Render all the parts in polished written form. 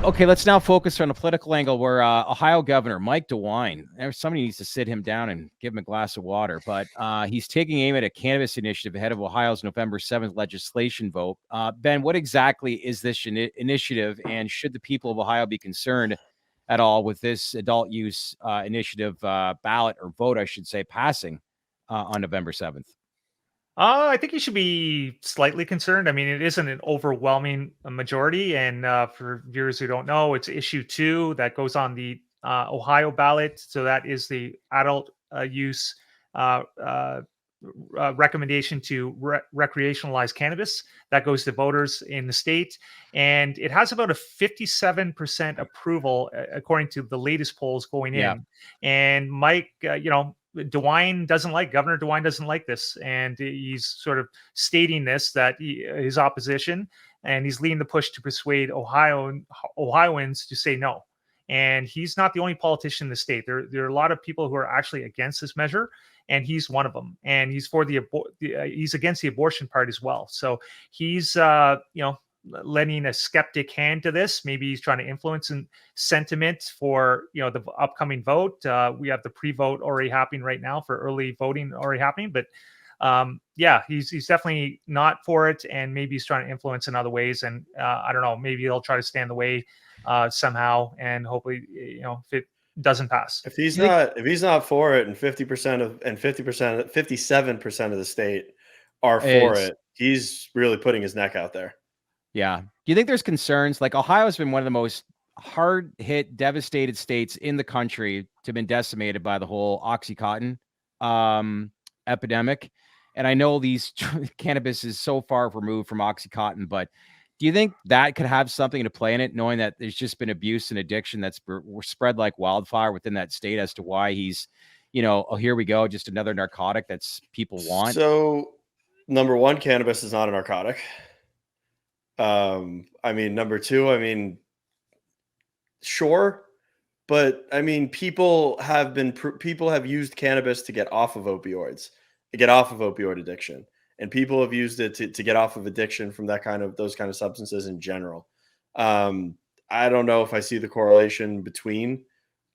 Okay, let's now focus on a political angle where Ohio Governor Mike DeWine, somebody needs to sit him down and give him a glass of water, but he's taking aim at a cannabis initiative ahead of Ohio's November 7th legislation vote. Ben, what exactly is this initiative, and should the people of Ohio be concerned at all with this adult use initiative ballot or vote, I should say, passing on November 7th? I think you should be slightly concerned. I mean, it isn't an overwhelming majority. And for viewers who don't know, it's issue 2 that goes on the Ohio ballot. So that is the adult use uh, uh, recommendation to recreationalize cannabis that goes to voters in the state. And it has about a 57% approval, according to the latest polls going Yeah. in. And Mike, Governor DeWine doesn't like this, and he's sort of stating this that his opposition, and he's leading the push to persuade Ohioans to say no. And he's not the only politician in the state. There are a lot of people who are actually against this measure, and he's one of them. And he's for he's against the abortion part as well. So he's lending a skeptic hand to this. Maybe he's trying to influence sentiment for the upcoming vote. We have the pre-vote already happening right now for early voting already happening, but he's definitely not for it, and maybe he's trying to influence in other ways. And I don't know, maybe he'll try to stand in the way somehow, and hopefully, if it doesn't pass. If he's not for it, and 57% of the state are for it, he's really putting his neck out there. Yeah. Do you think there's concerns? Like, Ohio's been one of the most hard hit, devastated states in the country to have been decimated by the whole Oxycontin epidemic. And I know cannabis is so far removed from Oxycontin, but do you think that could have something to play in it, knowing that there's just been abuse and addiction that's spread like wildfire within that state, as to why he's, oh, here we go, just another narcotic that's people want? So, number one, cannabis is not a narcotic. Number two, sure, but people have used cannabis to get off of opioids, to get off of opioid addiction, and people have used it to get off of addiction from those kind of substances in general. I don't know if I see the correlation between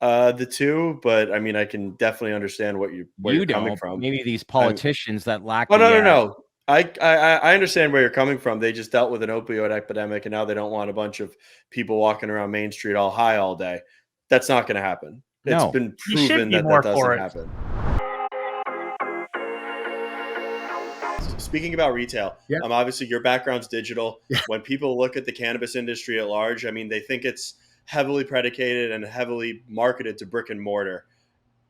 the two, but I can definitely understand where you're coming from. Maybe these politicians that lack. Oh, no. I understand where you're coming from. They just dealt with an opioid epidemic, and now they don't want a bunch of people walking around Main Street all high all day. That's not going to happen. It's been proven that doesn't happen. Speaking about retail, obviously your background's digital. Yeah. When people look at the cannabis industry at large, they think it's heavily predicated and heavily marketed to brick and mortar.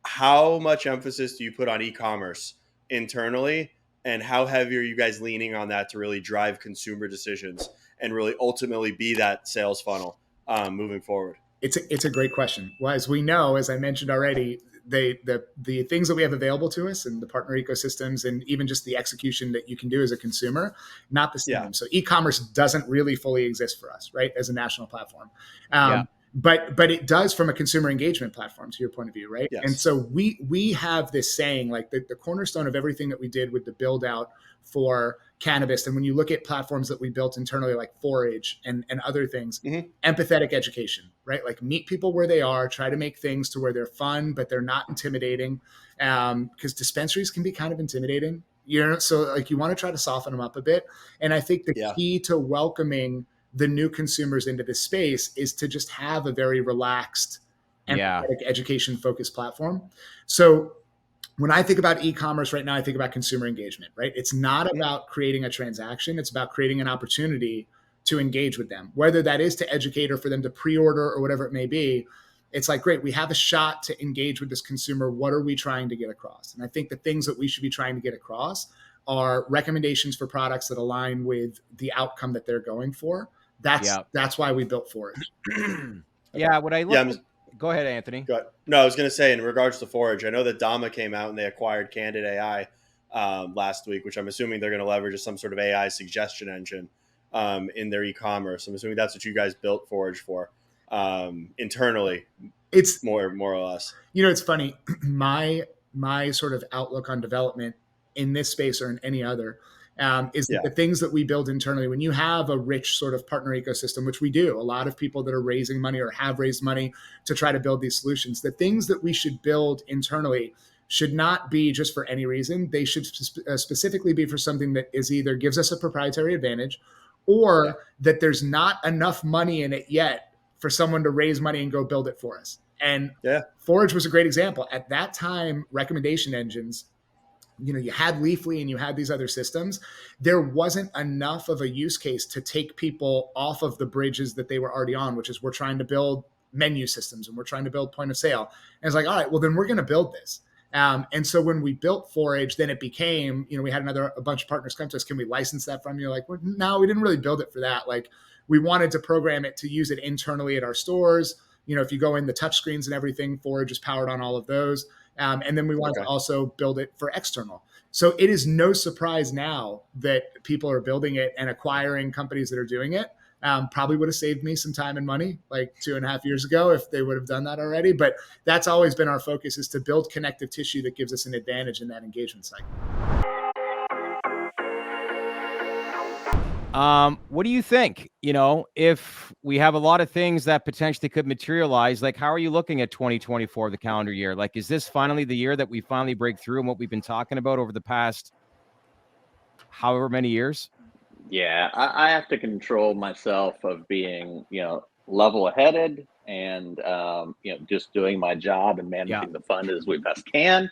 How much emphasis do you put on e-commerce internally? And how heavy are you guys leaning on that to really drive consumer decisions and really ultimately be that sales funnel moving forward? It's a great question. Well, as we know, as I mentioned already, the things that we have available to us and the partner ecosystems, and even just the execution that you can do as a consumer, not the same. Yeah. So e-commerce doesn't really fully exist for us, right, as a national platform. But it does from a consumer engagement platform, to your point of view, right? Yes. And so we have this saying, like the cornerstone of everything that we did with the build out for cannabis. And when you look at platforms that we built internally, like Forage and other things, empathetic education, right? Like meet people where they are, try to make things to where they're fun, but they're not intimidating. Because dispensaries can be kind of intimidating, so like you want to try to soften them up a bit. And I think the key to welcoming the new consumers into this space is to just have a very relaxed and education focused platform. So when I think about e-commerce right now, I think about consumer engagement, right? It's not about creating a transaction. It's about creating an opportunity to engage with them, whether that is to educate or for them to pre-order or whatever it may be. It's like, great, we have a shot to engage with this consumer. What are we trying to get across? And I think the things that we should be trying to get across are recommendations for products that align with the outcome that they're going for. That's why we built Forage. Go ahead, Anthony. No, I was going to say, in regards to Forage, I know that Dama came out and they acquired Candid AI last week, which I'm assuming they're going to leverage as some sort of AI suggestion engine in their e-commerce. I'm assuming that's what you guys built Forage for internally. It's more or less. It's funny. My sort of outlook on development in this space or in any other is that the things that we build internally, when you have a rich sort of partner ecosystem, which we do, a lot of people that are raising money or have raised money to try to build these solutions, the things that we should build internally should not be just for any reason. They should specifically be for something that is either gives us a proprietary advantage or that there's not enough money in it yet for someone to raise money and go build it for us. And Forage was a great example. At that time, recommendation engines, you had Leafly and you had these other systems. There wasn't enough of a use case to take people off of the bridges that they were already on, which is we're trying to build menu systems and we're trying to build point of sale. And it's like, all right, well, then we're going to build this. And so when we built Forage, then it became, we had a bunch of partners come to us. Can we license that from you? Like, well, no, we didn't really build it for that. Like, we wanted to program it to use it internally at our stores. If you go in the touch screens and everything, Forage is powered on all of those. And then we wanted to also build it for external. So it is no surprise now that people are building it and acquiring companies that are doing it. Probably would have saved me some time and money like 2.5 years ago if they would have done that already. But that's always been our focus, is to build connective tissue that gives us an advantage in that engagement cycle. What do you think? If we have a lot of things that potentially could materialize, like how are you looking at 2024, the calendar year? Like, is this finally the year that we finally break through and what we've been talking about over the past however many years? Yeah, I have to control myself of being, level-headed and, just doing my job and managing the fund as we best can,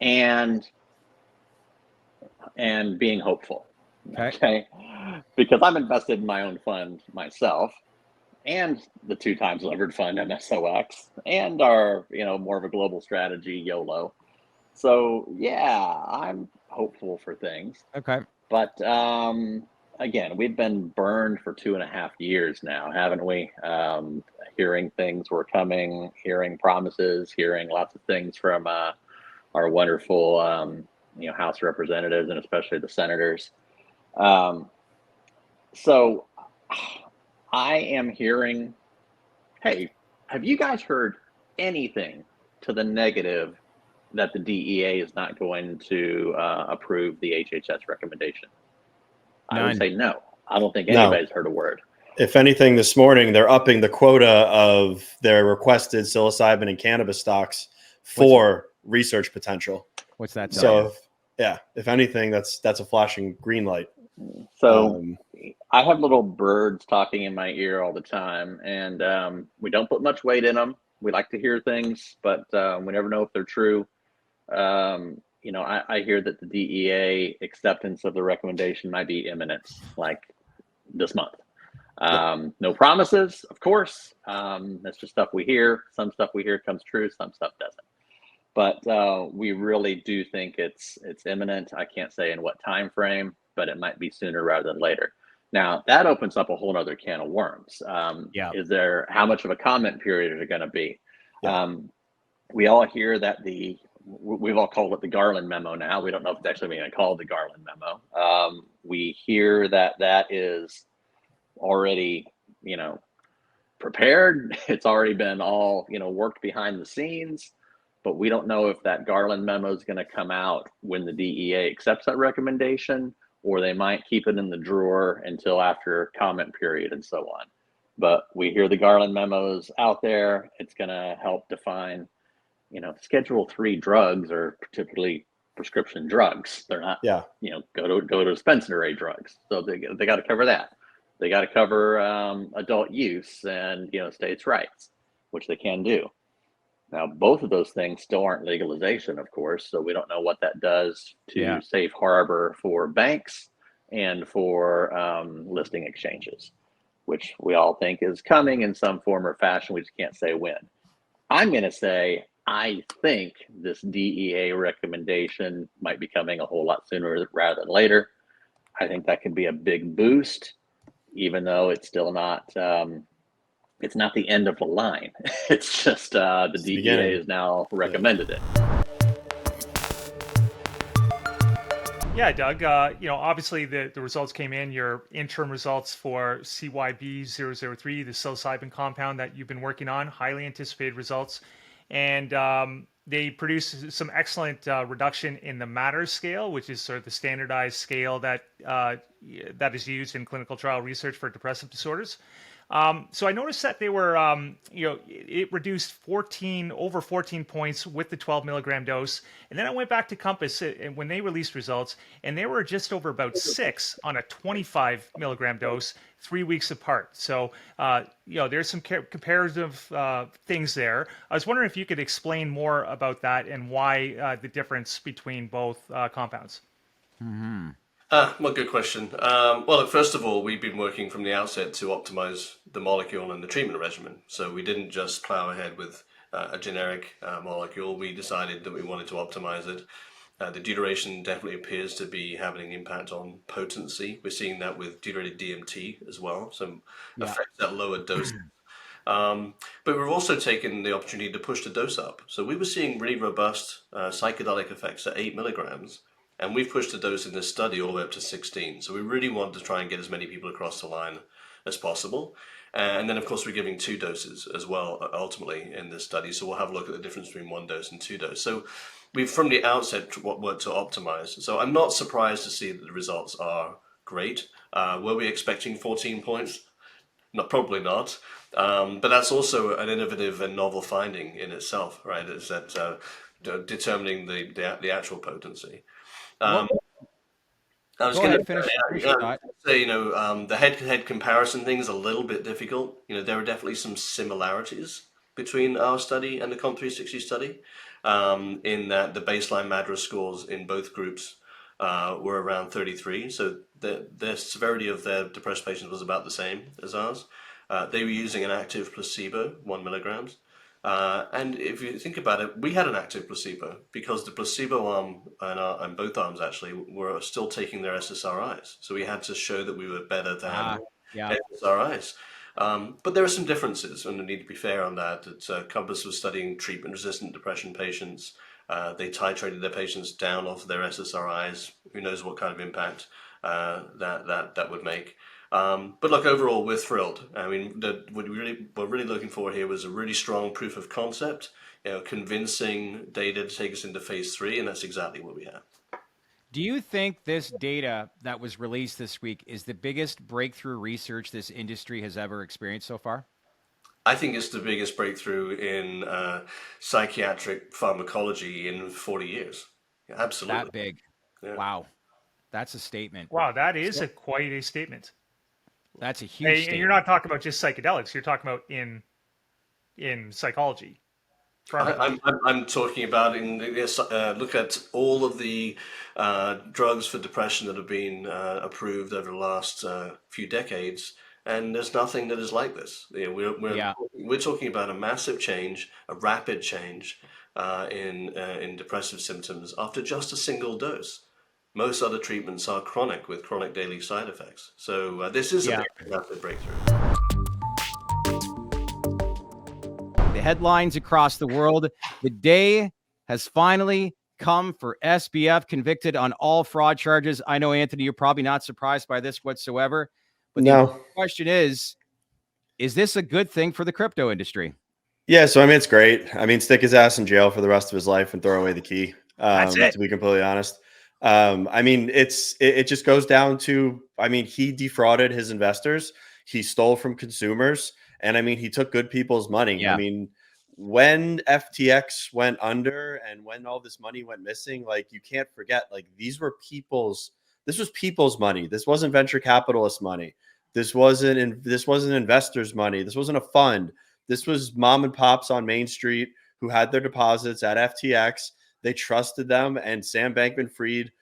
and being hopeful. Okay. Because I'm invested in my own fund myself, and the 2x levered fund MSOX, and our, more of a global strategy YOLO. So yeah, I'm hopeful for things. Okay. But again, we've been burned for 2.5 years now, haven't we? Hearing things were coming, hearing promises, hearing lots of things from our wonderful, House representatives and especially the senators. So I am hearing, hey, have you guys heard anything to the negative that the DEA is not going to approve the HHS recommendation? I would say no. I don't think anybody's heard a word. If anything, this morning, they're upping the quota of their requested psilocybin and cannabis stocks for research potential. What's that? So, if anything, that's a flashing green light. So I have little birds talking in my ear all the time, and we don't put much weight in them. We like to hear things, but we never know if they're true. I hear that the DEA acceptance of the recommendation might be imminent, like this month. No promises, of course. That's just stuff we hear. Some stuff we hear comes true, some stuff doesn't. But we really do think it's imminent. I can't say in what time frame, but it might be sooner rather than later. Now that opens up a whole other can of worms. Is there, how much of a comment period is it going to be? We all hear that we've all called it the Garland memo now. We don't know if it's actually being called the Garland memo. We hear that is already, prepared. It's already been all, worked behind the scenes, but we don't know if that Garland memo is going to come out when the DEA accepts that recommendation, or they might keep it in the drawer until after comment period and so on. But we hear the Garland memos out there. It's going to help define, Schedule 3 drugs are typically prescription drugs. They're not, go to dispensary drugs. So they got to cover that. They got to cover adult use and, states' rights, which they can do. Now, both of those things still aren't legalization, of course. So we don't know what that does to safe harbor for banks and for listing exchanges, which we all think is coming in some form or fashion. We just can't say when. I'm going to say, I think this DEA recommendation might be coming a whole lot sooner rather than later. I think that could be a big boost, even though it's still not, it's not the end of the line. It's just the DEA has now recommended it. Yeah, Doug, obviously the results came in, your interim results for CYB003, the psilocybin compound that you've been working on, highly anticipated results. And, they produced some excellent reduction in the MATTR scale, which is sort of the standardized scale that that is used in clinical trial research for depressive disorders. So I noticed that they were, it reduced over 14 points with the 12 milligram dose. And then I went back to Compass when they released results, and they were just over about 6 on a 25 milligram dose, 3 weeks apart. So, there's some comparative things there. I was wondering if you could explain more about that and why the difference between both compounds. Mm-hmm. Well, good question. Well, look, first of all, we've been working from the outset to optimize the molecule and the treatment regimen. So we didn't just plow ahead with a generic molecule. We decided that we wanted to optimize it. The deuteration definitely appears to be having an impact on potency. We're seeing that with deuterated DMT as well, some effects at lower doses. But we've also taken the opportunity to push the dose up. So we were seeing really robust psychedelic effects at 8 milligrams. And we've pushed the dose in this study all the way up to 16. So we really want to try and get as many people across the line as possible. And then, of course, we're giving 2 doses as well, ultimately, in this study. So we'll have a look at the difference between 1 dose and 2 doses. So we've, from the outset, worked to optimize. So I'm not surprised to see that the results are great. Were we expecting 14 points? Probably not. But that's also an innovative and novel finding in itself, right? Is that determining the actual potency. I was going to say, the head-to-head comparison thing is a little bit difficult. There are definitely some similarities between our study and the COMP360 study, in that the baseline MADRS scores in both groups were around 33. So the severity of their depressed patients was about the same as ours. They were using an active placebo, 1 milligrams. And if you think about it, we had an active placebo because the placebo arm and both arms actually were still taking their SSRIs. So we had to show that we were better than SSRIs. But there are some differences, and we need to be fair on that. Compass was studying treatment-resistant depression patients. They titrated their patients down off their SSRIs. Who knows what kind of impact that would make. But look, overall, we're thrilled. I mean, what we're really looking for here was a really strong proof of concept, convincing data to take us into phase 3, and that's exactly what we have. Do you think this data that was released this week is the biggest breakthrough research this industry has ever experienced so far? I think it's the biggest breakthrough in psychiatric pharmacology in 40 years. Absolutely. That big. Yeah. Wow. That's a statement. Wow, that is quite a statement. That's a huge statement. And you're not talking about just psychedelics. You're talking about in psychology. I'm talking about look at all of the drugs for depression that have been approved over the last few decades, and there's nothing that is like this. We're talking about a massive change, a rapid change in depressive symptoms after just a single dose. Most other treatments are chronic with chronic daily side effects. So this is a massive breakthrough. The headlines across the world. The day has finally come for SBF, convicted on all fraud charges. I know, Anthony, you're probably not surprised by this whatsoever. But the question is this a good thing for the crypto industry? Yeah, so I mean, it's great. I mean, stick his ass in jail for the rest of his life and throw away the key. That's it. To be completely honest. I mean, it just goes down to, I mean, he defrauded his investors. He stole from consumers. And I mean, he took good people's money. Yeah. I mean, when FTX went under and when all this money went missing, like, you can't forget, like, this was people's money. This wasn't venture capitalist money. This wasn't investors' money. This wasn't a fund. This was mom and pops on Main Street who had their deposits at FTX. They trusted them, and Sam Bankman-Fried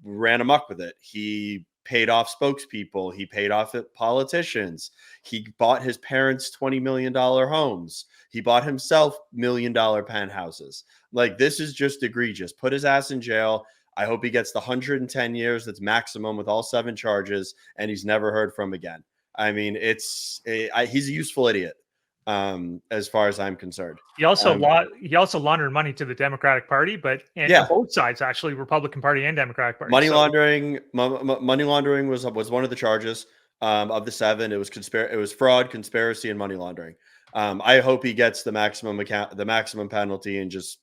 ran amok with it. He paid off spokespeople. He paid off politicians. He bought his parents $20 million homes. He bought himself $1 million penthouses. Like, this is just egregious. Put his ass in jail. I hope he gets the 110 years. That's maximum with all 7 charges, and he's never heard from again. I mean, he's a useful idiot. As far as I'm concerned, he also laundered money to the Democratic Party, but both sides, actually, Republican Party and Democratic Party. Money laundering was one of the charges of the 7. It was fraud, conspiracy, and money laundering. I hope he gets the maximum penalty and just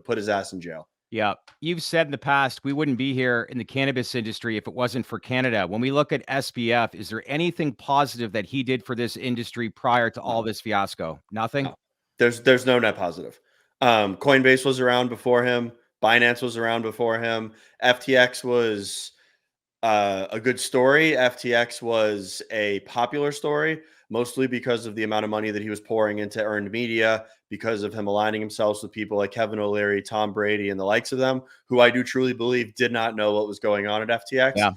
put his ass in jail. Yeah. You've said in the past, we wouldn't be here in the cannabis industry if it wasn't for Canada. When we look at SBF, is there anything positive that he did for this industry prior to all this fiasco? Nothing. There's no net positive. Coinbase was around before him. Binance was around before him. FTX was a good story. FTX was a popular story, mostly because of the amount of money that he was pouring into earned media, because of him aligning himself with people like Kevin O'Leary, Tom Brady, and the likes of them, who I do truly believe did not know what was going on at FTX. Yeah.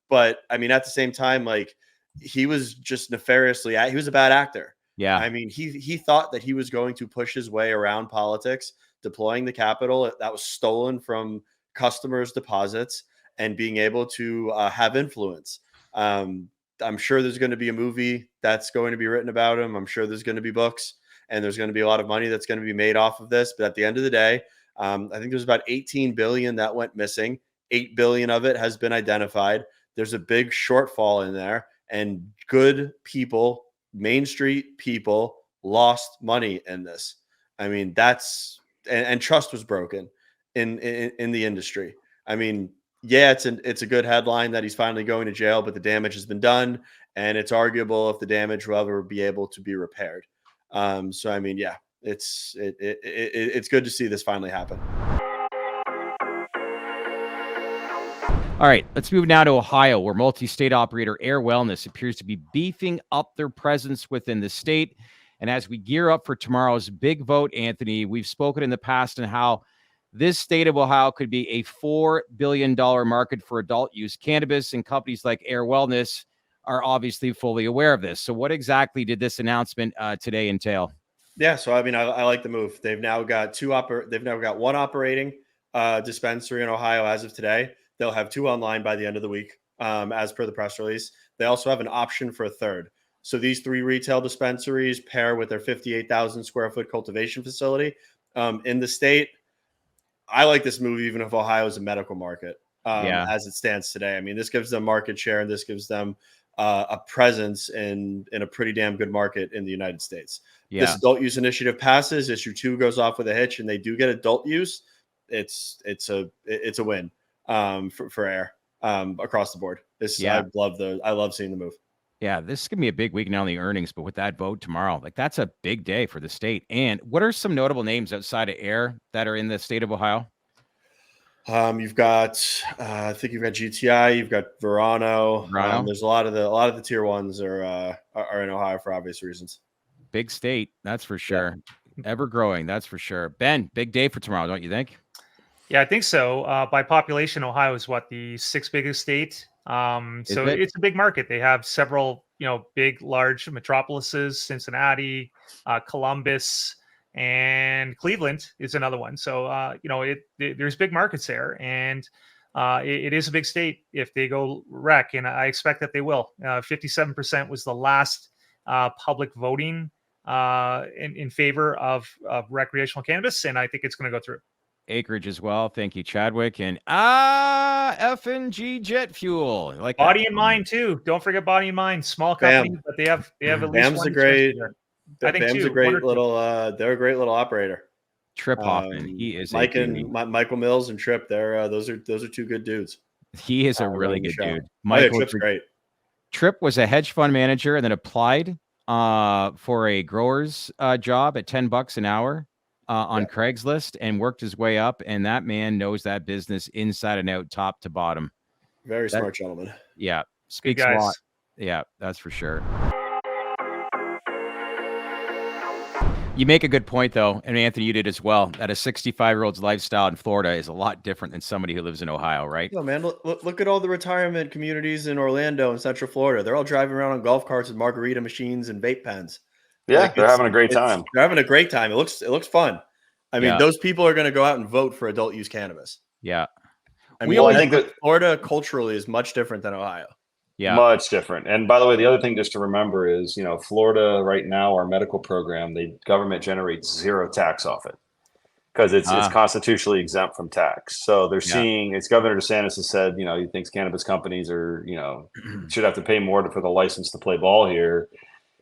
But I mean, at the same time, like, he was just nefariously, he was a bad actor. Yeah. I mean, he thought that he was going to push his way around politics, deploying the capital that was stolen from customers' deposits and being able to have influence. I'm sure there's going to be a movie that's going to be written about him. I'm sure there's going to be books, and there's going to be a lot of money that's going to be made off of this. But at the end of the day, I think there's about 18 billion that went missing. 8 billion of it has been identified. There's a big shortfall in there, and good people, Main Street people, lost money in this. I mean, and trust was broken in the industry. I mean, yeah, it's a good headline that he's finally going to jail, but the damage has been done, and it's arguable if the damage will ever be able to be repaired. So I mean, yeah, it's good to see this finally happen. All right, let's move now to Ohio, where multi-state operator Air Wellness appears to be beefing up their presence within the state. And as we gear up for tomorrow's big vote, Anthony, we've spoken in the past on how this state of Ohio could be a $4 billion market for adult use cannabis, and companies like Air Wellness are obviously fully aware of this. So what exactly did this announcement today entail? Yeah, so I mean, I like the move. They've now got one operating dispensary in Ohio as of today. They'll have 2 online by the end of the week, as per the press release. They also have an option for a third. So these 3 retail dispensaries pair with their 58,000 square foot cultivation facility in the state. I like this move, even if Ohio is a medical market as it stands today. I mean, this gives them market share, and this gives them a presence in a pretty damn good market in the United States. Yeah. This adult use initiative passes, issue 2 goes off with a hitch, and they do get adult use. It's a win for Air across the board. I love seeing the move. Yeah, this is going to be a big week, not only earnings, but with that vote tomorrow. Like, that's a big day for the state. And what are some notable names outside of Air that are in the state of Ohio? You've got, I think you've got GTI, you've got Verano. There's a lot of the tier ones are in Ohio for obvious reasons. Big state, that's for sure. Yeah. Ever growing, that's for sure. Ben, big day for tomorrow, don't you think? Yeah, I think so. By population, Ohio is the 6th biggest state. So it's a big market. They have several, big, large metropolises: Cincinnati, Columbus, and Cleveland is another one. So, there's big markets there, and it is a big state if they go rec, and I expect that they will. 57% was the last public voting in favor of recreational cannabis, and I think it's going to go through. Acreage as well. Thank you, Chadwick. And FNG Jet Fuel. Like Body and Mind too. Don't forget Body and Mind. Small company, but they have at least BAM's one. I think BAM's a great little. They're a great little operator. Trip Hoffman. He is Michael Mills and Trip. Those are 2 good dudes. He is a really good dude. Trip's great. Trip was a hedge fund manager and then applied for a grower's job at $10 an hour. On Craigslist, and worked his way up, and that man knows that business inside and out, top to bottom. Very smart gentleman. Yeah, speaks a lot. Yeah, that's for sure. You make a good point, though, and Anthony, you did as well, that a 65-year-old's lifestyle in Florida is a lot different than somebody who lives in Ohio, right? No, man, look at all the retirement communities in Orlando and Central Florida. They're all driving around on golf carts with margarita machines and vape pens. Yeah, they're having a great time. They're having a great time. It looks fun. I mean, those people are going to go out and vote for adult use cannabis. Yeah. I mean, I think that Florida culturally is much different than Ohio. Yeah. Much different. And by the way, the other thing just to remember is, Florida right now, our medical program, the government generates 0 tax off it because it's constitutionally exempt from tax. So they're seeing, it's Governor DeSantis has said, he thinks cannabis companies are, should have to pay more for the license to play ball here.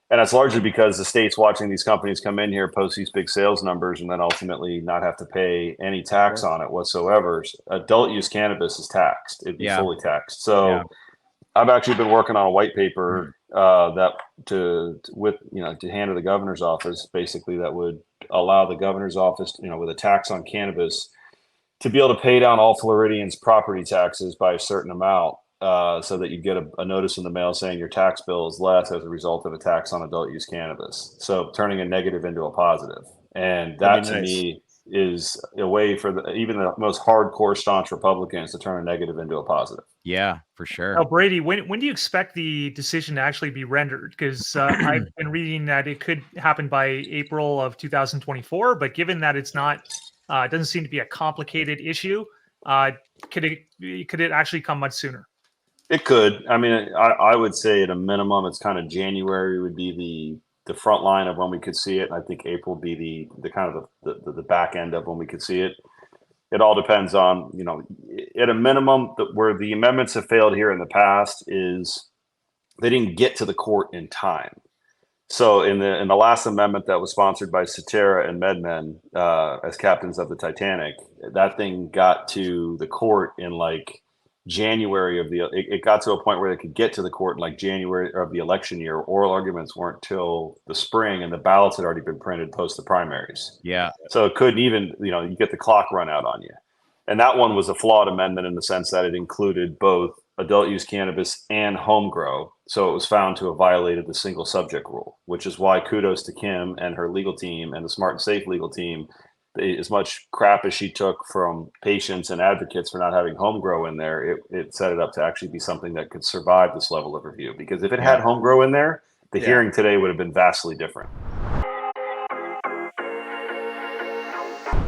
And that's largely because the state's watching these companies come in here, post these big sales numbers, and then ultimately not have to pay any tax on it whatsoever. Adult use cannabis is taxed. It'd be fully taxed. So I've actually been working on a white paper that to hand to the governor's office, basically, that would allow the governor's office, with a tax on cannabis, to be able to pay down all Floridians' property taxes by a certain amount, so that you get a notice in the mail saying your tax bill is less as a result of a tax on adult use cannabis. So turning a negative into a positive. And that to me is a way for even the most hardcore staunch Republicans to turn a negative into a positive. Yeah, for sure. Now, Brady, when do you expect the decision to actually be rendered? Because I've been reading that it could happen by April of 2024, but given that it's not, it doesn't seem to be a complicated issue, could it actually come much sooner? It could. I mean, I would say at a minimum, it's kind of January would be the front line of when we could see it. And I think April would be the kind of the back end of when we could see it. It all depends on, at a minimum, where the amendments have failed here in the past is they didn't get to the court in time. So in the last amendment that was sponsored by Cetera and MedMen as captains of the Titanic, that thing got to the court in like January it got to a point where they could get to the court in like January of the election year. Oral arguments weren't till the spring, and the ballots had already been printed post the primaries. Yeah. So it couldn't even, you get the clock run out on you. And that one was a flawed amendment in the sense that it included both adult use cannabis and home grow. So it was found to have violated the single subject rule, which is why kudos to Kim and her legal team and the Smart and Safe legal team. As much crap as she took from patients and advocates for not having home grow in there, it set it up to actually be something that could survive this level of review. Because if it had home grow in there, the hearing today would have been vastly different.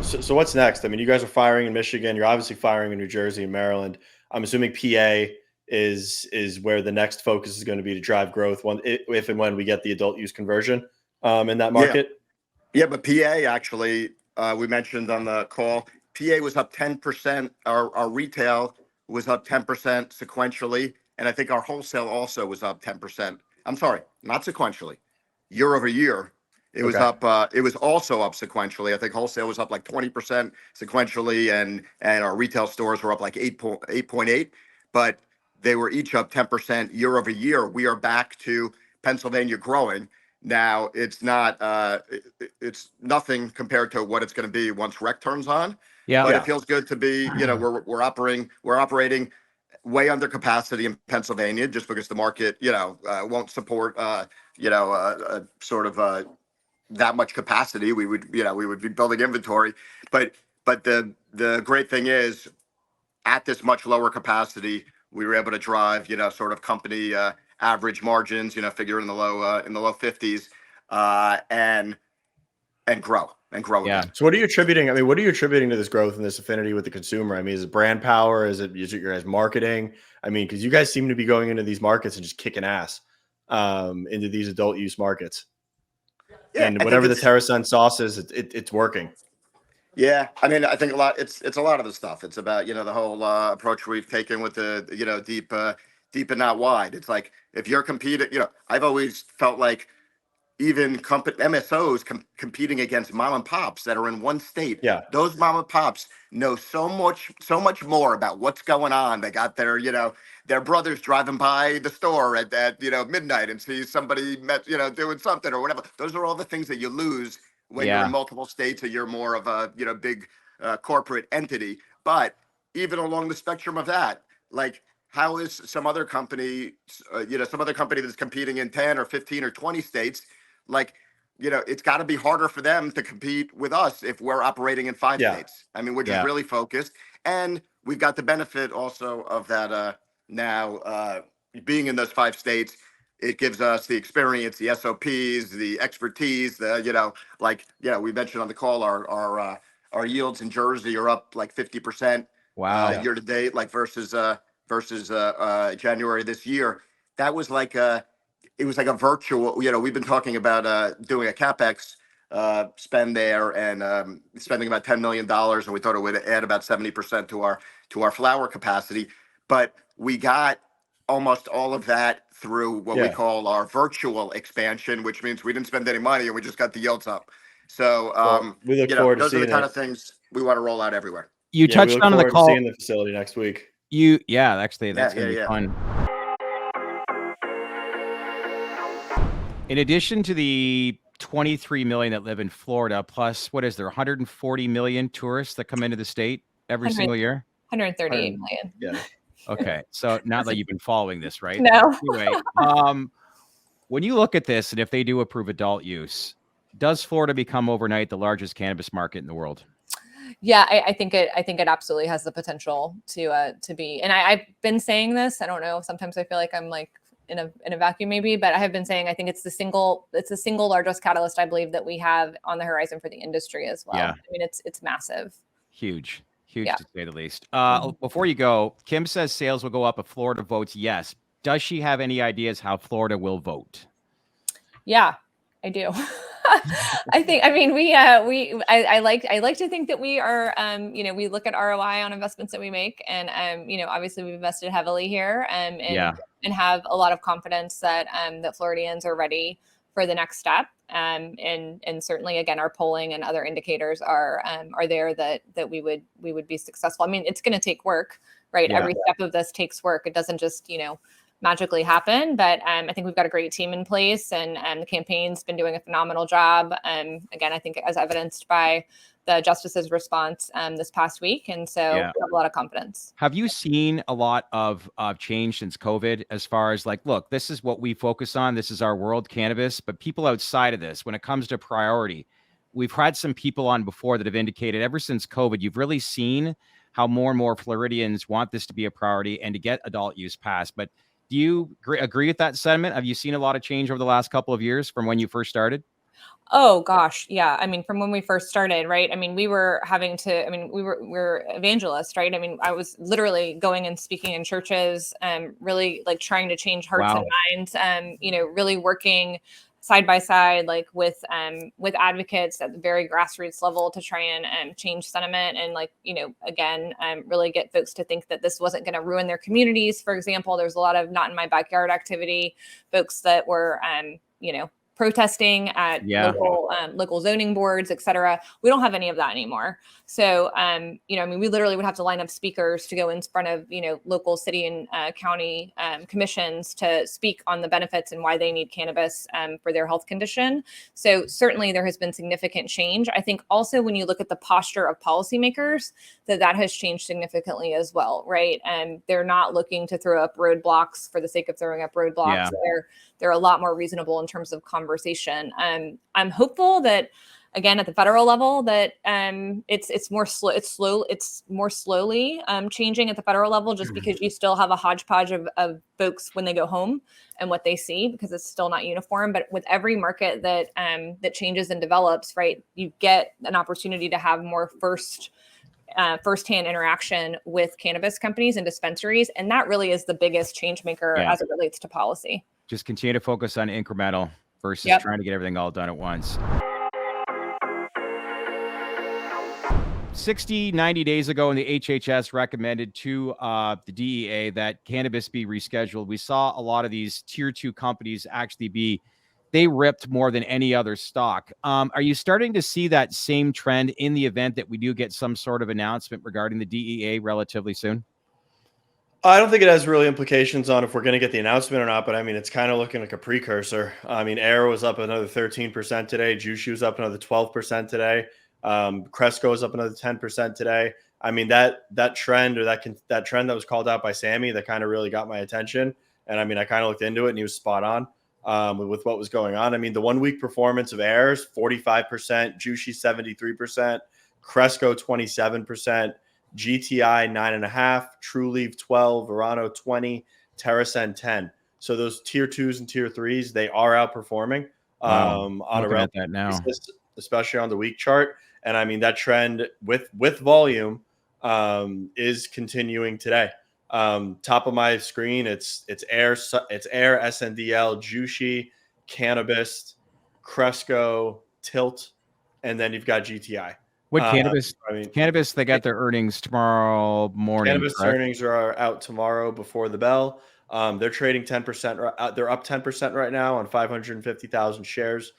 So what's next? I mean, you guys are firing in Michigan. You're obviously firing in New Jersey and Maryland. I'm assuming PA is where the next focus is going to be to drive growth if and when we get the adult use conversion in that market. Yeah, but PA actually, we mentioned on the call, PA was up 10%. Our retail was up 10% sequentially. And I think our wholesale also was up 10%. I'm sorry, not sequentially. Year over year, it was up. It was also up sequentially. I think wholesale was up like 20% sequentially, and our retail stores were up like 8.8. But they were each up 10% year over year. We are back to Pennsylvania growing. Now it's not. It's nothing compared to what it's going to be once rec turns on. Yeah, but it feels good to be. We're operating way under capacity in Pennsylvania just because the market, won't support, sort of that much capacity. We would be building inventory, but the great thing is, at this much lower capacity, we were able to drive, sort of company average margins, figure in the low 50s, and grow. Yeah. So what are you attributing? I mean, what are you attributing to this growth and this affinity with the consumer? I mean, is it brand power? Is it your guys' marketing? I mean, because you guys seem to be going into these markets and just kicking ass into these adult use markets. Yeah, and whatever the TerraSun sauce is, it's working. Yeah, I mean, I think it's a lot of the stuff. It's about, the whole approach we've taken with the, deep and not wide. It's like, if you're competing, I've always felt like even MSOs competing against mom and pops that are in one state. Yeah, those mom and pops know so much more about what's going on. They got their, their brothers driving by the store at midnight and see somebody doing something or whatever. Those are all the things that you lose when you're in multiple states, or you're more of a big corporate entity. But even along the spectrum of that, like, how is some other company that's competing in 10 or 15 or 20 states, like, it's got to be harder for them to compete with us if we're operating in 5 states. I mean, we're just really focused, and we've got the benefit also of that now being in those 5 states. It gives us the experience, the SOPs, the expertise, we mentioned on the call, our yields in Jersey are up like 50%. Wow. Year to date, like versus January this year. That was like it was like a virtual, we've been talking about doing a CapEx spend there and spending about $10 million. And we thought it would add about 70% to our flower capacity. But we got almost all of that through what we call our virtual expansion, which means we didn't spend any money and we just got the yields up. So we look forward to those are the seeing kind it. of things we want to roll out everywhere. You we touched look on the forward to call. seeing the facility next week. Actually, that's gonna be fun. In addition to the 23 million that live in Florida, plus what is there, 140 million tourists that come into the state every single year? 138 million. Yeah. Okay, so not that you've been following this, right? No. Anyway, when you look at this, and if they do approve adult use, does Florida become overnight the largest cannabis market in the world? Yeah, I think it absolutely has the potential to be. And I've been saying this. I don't know. Sometimes I feel like I'm like in a vacuum maybe, but I have been saying I think it's the single largest catalyst I believe that we have on the horizon for the industry as well. Yeah. I mean, it's massive. Huge Yeah. to say the least. Before you go, Kim says sales will go up if Florida votes yes. Does she have any ideas how Florida will vote? Yeah, I do. I mean, I like to think that we are, we look at ROI on investments that we make, and obviously we've invested heavily here, and have a lot of confidence that that Floridians are ready for the next step, and certainly again our polling and other indicators are there that we would be successful. I mean, it's going to take work, right? Every step of this takes work. It doesn't just magically happen, but I think we've got a great team in place, and the campaign's been doing a phenomenal job. Again, I think as evidenced by the justice's response this past week, and so we have a lot of confidence. Have you seen a lot of change since COVID as far as like, look, this is what we focus on, this is our world, cannabis, but people outside of this, when it comes to priority, we've had some people on before that have indicated ever since COVID, you've really seen how more and more Floridians want this to be a priority and to get adult use passed. But do you agree with that sentiment? Have you seen a lot of change over the last couple of years from when you first started? Oh gosh, yeah. I mean, from when we first started, right? I mean, we were evangelists, right? I mean, I was literally going and speaking in churches, really like trying to change hearts and minds, really working side by side, like with advocates at the very grassroots level to try and change sentiment, and really get folks to think that this wasn't going to ruin their communities. For example, there's a lot of not in my backyard activity, folks that were, protesting at local zoning boards, et cetera. We don't have any of that anymore. So, we literally would have to line up speakers to go in front of, local city and county commissions to speak on the benefits and why they need cannabis for their health condition. So certainly there has been significant change. I think also when you look at the posture of policymakers, that has changed significantly as well, right? And they're not looking to throw up roadblocks for the sake of throwing up roadblocks. They're a lot more reasonable in terms of conversation. I'm hopeful that, again, at the federal level, that it's more slowly changing at the federal level, just because you still have a hodgepodge of folks when they go home and what they see, because it's still not uniform. But with every market that changes and develops, right, you get an opportunity to have more firsthand interaction with cannabis companies and dispensaries, and that really is the biggest change maker as it relates to policy. Just continue to focus on incremental versus trying to get everything all done at once. 90 days ago, when the HHS recommended to the DEA that cannabis be rescheduled, we saw a lot of these tier 2 companies actually they ripped more than any other stock. Are you starting to see that same trend in the event that we do get some sort of announcement regarding the DEA relatively soon? I don't think it has really implications on if we're going to get the announcement or not, but I mean, it's kind of looking like a precursor. I mean, Air was up another 13% today. Jushi was up another 12% today. Cresco is up another 10% today. I mean, that trend or that trend that was called out by Sammy, that kind of really got my attention. And I mean, I kind of looked into it and he was spot on with what was going on. I mean, the 1 week performance of Air's 45%, Jushi 73%, Cresco 27%, GTI 9.5%, True Leaf 12%, Verano 20%, TerraSend 10%. So those tier 2s and tier 3s, they are outperforming on a relative basis, especially on the week chart. And I mean, that trend with volume is continuing today. Top of my screen, it's Air, SNDL, Jushi, Cannabis, Cresco, Tilt, and then you've got GTI. What cannabis? I mean, cannabis. They got their earnings tomorrow morning. Cannabis correct? earnings are out tomorrow before the bell. They're trading 10%. They're up 10% right now on 550,000 shares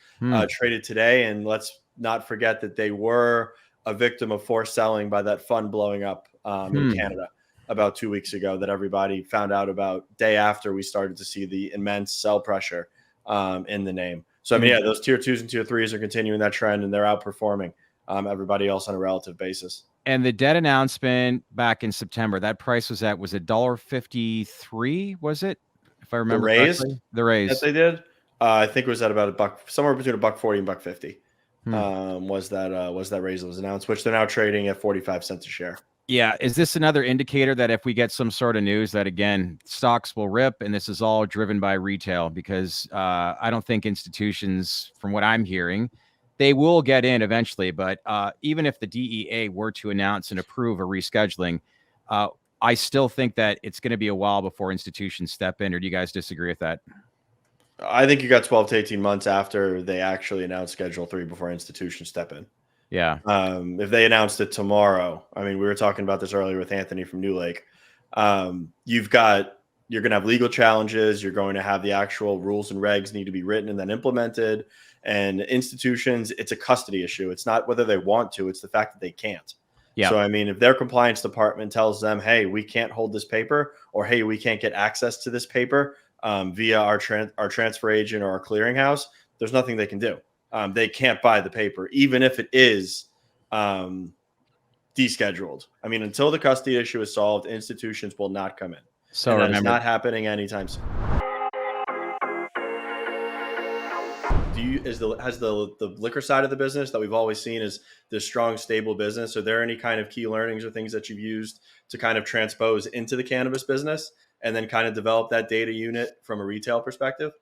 traded today. And let's not forget that they were a victim of forced selling by that fund blowing up in Canada about 2 weeks ago that everybody found out about day after we started to see the immense sell pressure in the name. So, I mean, yeah, those tier 2s and tier 3s are continuing that trend, and they're outperforming everybody else on a relative basis. And the debt announcement back in September, that price was $1.53, was it? If I remember correctly. The raise that they did, I think it was at about a buck, somewhere between $1.40 and $1.50. Was that raise that was announced, which they're now trading at 45 cents a share. Yeah. Is this another indicator that if we get some sort of news that, again, stocks will rip and this is all driven by retail? Because I don't think institutions, from what I'm hearing, they will get in eventually. But even if the DEA were to announce and approve a rescheduling, I still think that it's going to be a while before institutions step in. Or do you guys disagree with that? I think you got 12 to 18 months after they actually announce Schedule 3 before institutions step in. Yeah. If they announced it tomorrow, I mean, we were talking about this earlier with Anthony from New Lake. You're going to have legal challenges. You're going to have the actual rules and regs need to be written and then implemented. And institutions, it's a custody issue. It's not whether they want to, it's the fact that they can't. Yeah. So, I mean, if their compliance department tells them, hey, we can't hold this paper, or hey, we can't get access to this paper via our transfer agent or our clearinghouse, there's nothing they can do. They can't buy the paper, even if it is descheduled. I mean, until the custody issue is solved, institutions will not come in. So that is not happening anytime soon. Has the liquor side of the business that we've always seen as this strong, stable business, are there any kind of key learnings or things that you've used to kind of transpose into the cannabis business and then kind of develop that data unit from a retail perspective?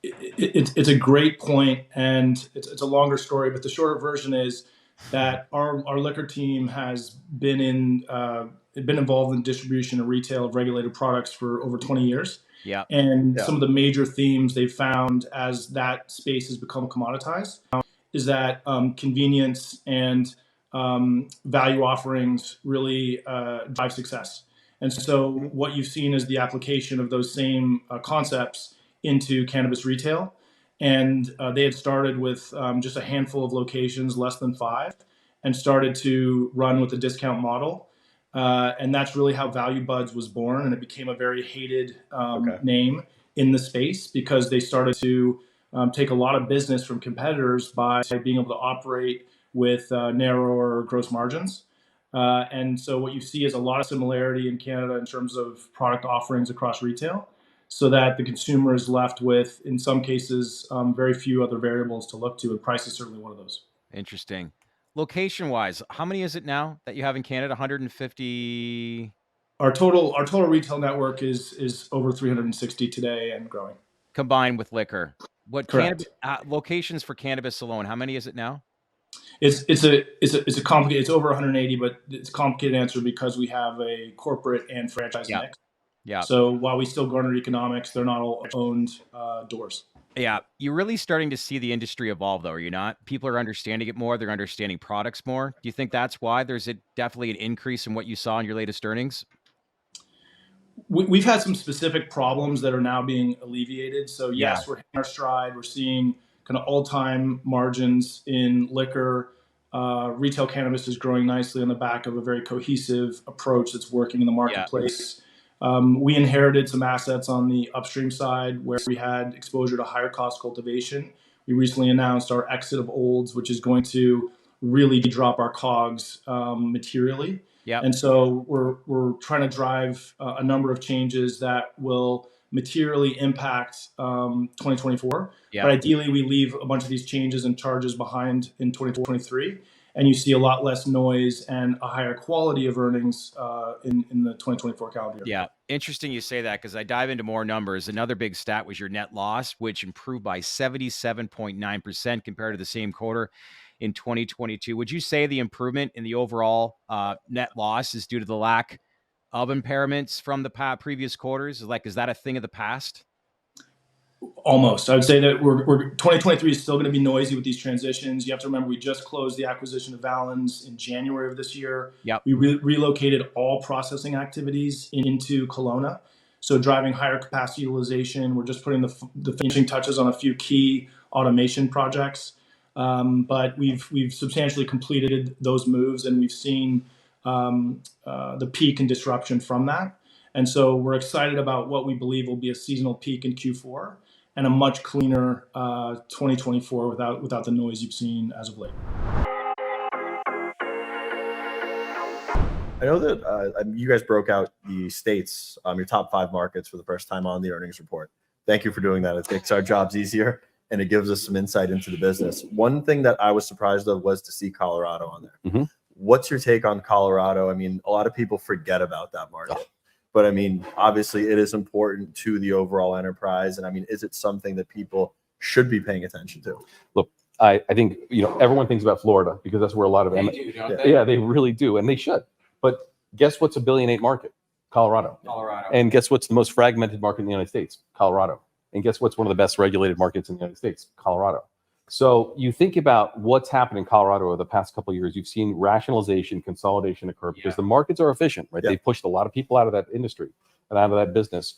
It's a great point, and it's a longer story, but the shorter version is that our liquor team has been involved in distribution and retail of regulated products for over 20 years. Yeah. And some of the major themes they've found as that space has become commoditized is that convenience and value offerings really drive success. And so what you've seen is the application of those same concepts into cannabis retail. And they had started with just a handful of locations, less than 5, and started to run with a discount model. And that's really how Value Buds was born. And it became a very hated name in the space because they started to take a lot of business from competitors by being able to operate with narrower gross margins. And so what you see is a lot of similarity in Canada in terms of product offerings across retail, so that the consumer is left with, in some cases, very few other variables to look to, and price is certainly one of those. Interesting. Location-wise, how many is it now that you have in Canada? 150. Our total retail network is over 360 today and growing. Combined with liquor. What Correct. Locations for cannabis alone? How many is it now? It's a complicated. It's over 180, but it's a complicated answer because we have a corporate and franchise mix. Yeah. So while we still garner economics, they're not all owned doors. Yeah. You're really starting to see the industry evolve, though, are you not? People are understanding it more. They're understanding products more. Do you think that's why there's definitely an increase in what you saw in your latest earnings? We've had some specific problems that are now being alleviated. So yes, we're hitting our stride. We're seeing kind of all-time margins in liquor. Retail cannabis is growing nicely on the back of a very cohesive approach that's working in the marketplace. We inherited some assets on the upstream side where we had exposure to higher cost cultivation. We recently announced our exit of Olds, which is going to really drop our COGS materially. And so we're trying to drive a number of changes that will materially impact 2024. But ideally, we leave a bunch of these changes and charges behind in 2023. And you see a lot less noise and a higher quality of earnings in the 2024 calendar year. Yeah, interesting you say that because I dive into more numbers. Another big stat was your net loss, which improved by 77.9% compared to the same quarter in 2022. Would you say the improvement in the overall net loss is due to the lack of impairments from the previous quarters? Is that a thing of the past? Almost. I would say that we're 2023 is still going to be noisy with these transitions. You have to remember we just closed the acquisition of Ahrens in January of this year. Yep. We relocated all processing activities into Kelowna, so driving higher capacity utilization. We're just putting the finishing touches on a few key automation projects, but we've substantially completed those moves, and we've seen the peak and disruption from that. And so we're excited about what we believe will be a seasonal peak in Q4 and a much cleaner 2024 without the noise you've seen as of late. I know that you guys broke out the states, your top 5 markets for the first time on the earnings report. Thank you for doing that. It makes our jobs easier, and it gives us some insight into the business. One thing that I was surprised of was to see Colorado on there. Mm-hmm. What's your take on Colorado? I mean, a lot of people forget about that market. But I mean, obviously it is important to the overall enterprise. And I mean, is it something that people should be paying attention to? Look, I think, everyone thinks about Florida because that's where a lot of They do, don't they? Yeah, they really do. And they should. But guess what's $1.8 billion market? Colorado. And guess what's the most fragmented market in the United States? Colorado. And guess what's one of the best regulated markets in the United States? Colorado. So you think about what's happened in Colorado over the past couple of years. You've seen rationalization, consolidation occur because the markets are efficient, right? They pushed a lot of people out of that industry and out of that business.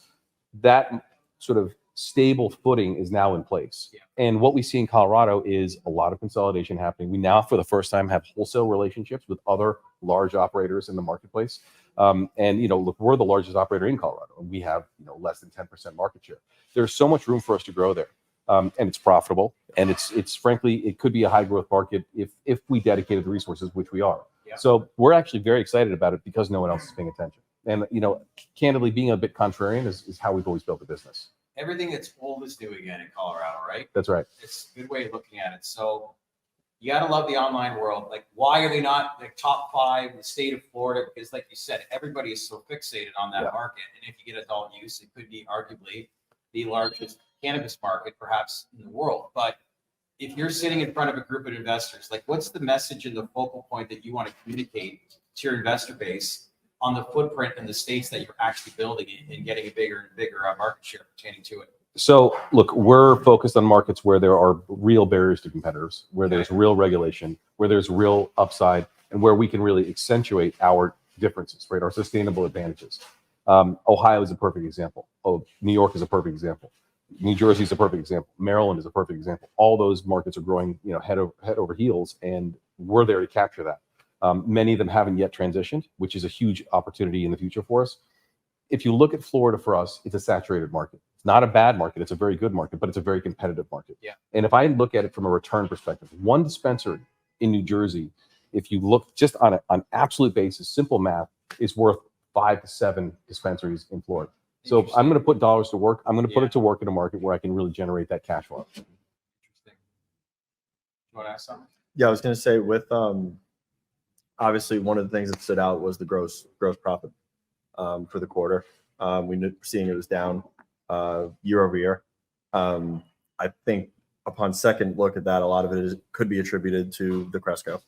That sort of stable footing is now in place. And what we see in Colorado is a lot of consolidation happening. We now, for the first time, have wholesale relationships with other large operators in the marketplace. And look, we're the largest operator in Colorado, and we have less than 10% market share. There's so much room for us to grow there. And it's profitable, and it's frankly, it could be a high growth market if we dedicated the resources, which we are. So we're actually very excited about it because no one else is paying attention. And candidly, being a bit contrarian is how we've always built the business. Everything that's old is new again in Colorado, right? That's right. It's a good way of looking at it. So you got to love the online world. Like, why are they not like top 5 in the state of Florida? Because like you said, everybody is so fixated on that market. And if you get adult use, it could be arguably the largest cannabis market perhaps in the world. But if you're sitting in front of a group of investors, like, what's the message and the focal point that you want to communicate to your investor base on the footprint in the states that you're actually building and getting a bigger and bigger market share pertaining to it? So look, we're focused on markets where there are real barriers to competitors, where there's real regulation, where there's real upside, and where we can really accentuate our differences, right? Our sustainable advantages. Ohio is a perfect example. New York is a perfect example. New Jersey is a perfect example. Maryland is a perfect example. All those markets are growing, head over heels, and we're there to capture that. Many of them haven't yet transitioned, which is a huge opportunity in the future for us. If you look at Florida, for us, it's a saturated market. It's not a bad market. It's a very good market, but it's a very competitive market. And if I look at it from a return perspective, one dispensary in New Jersey, if you look just on an absolute basis, simple math, is worth 5 to 7 dispensaries in Florida. So if I'm going to put dollars to work, I'm going to put it to work in a market where I can really generate that cash flow. Interesting. You want to ask something? Yeah, I was going to say with obviously one of the things that stood out was the gross profit for the quarter. We're seeing it was down year over year. I think upon second look at that, a lot of it could be attributed to the Cresco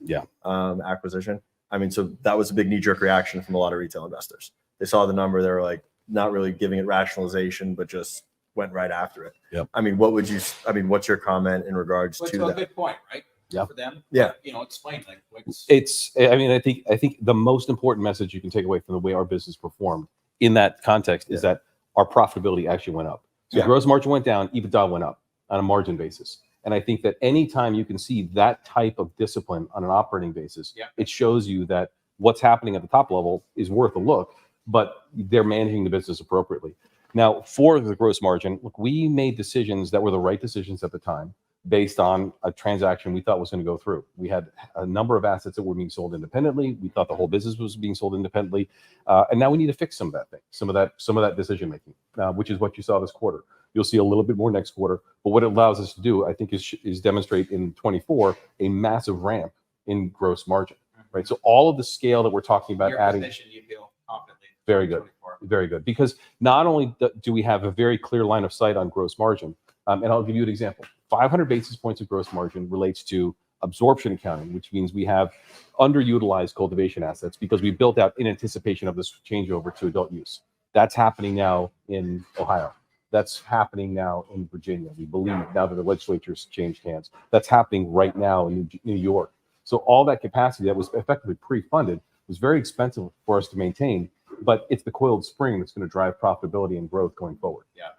acquisition. I mean, so that was a big knee-jerk reaction from a lot of retail investors. They saw the number, they were like not really giving it rationalization, but just went right after it. I mean, what's your comment in regards to that? A good point, right? For them. Explain like what's... I think the most important message you can take away from the way our business performed in that context is that our profitability actually went up. So gross margin went down, EBITDA went up on a margin basis. And I think that anytime you can see that type of discipline on an operating basis, it shows you that what's happening at the top level is worth a look, but they're managing the business appropriately. Now, for the gross margin, look, we made decisions that were the right decisions at the time based on a transaction we thought was going to go through. We had a number of assets that were being sold independently. We thought the whole business was being sold independently. And now we need to fix some of that thing, some of that decision making, which is what you saw this quarter. You'll see a little bit more next quarter. But what it allows us to do, I think, is demonstrate in 24 a massive ramp in gross margin, right? So all of the scale that we're talking about adding. Position, you feel confidently. Very good. Very good. Because not only do we have a very clear line of sight on gross margin, and I'll give you an example. 500 basis points of gross margin relates to absorption accounting, which means we have underutilized cultivation assets because we built out in anticipation of this changeover to adult use. That's happening now in Ohio. That's happening now in Virginia. We believe it now that the legislature's changed hands. That's happening right now in New York. So all that capacity that was effectively pre-funded was very expensive for us to maintain, but it's the coiled spring that's going to drive profitability and growth going forward. Yeah.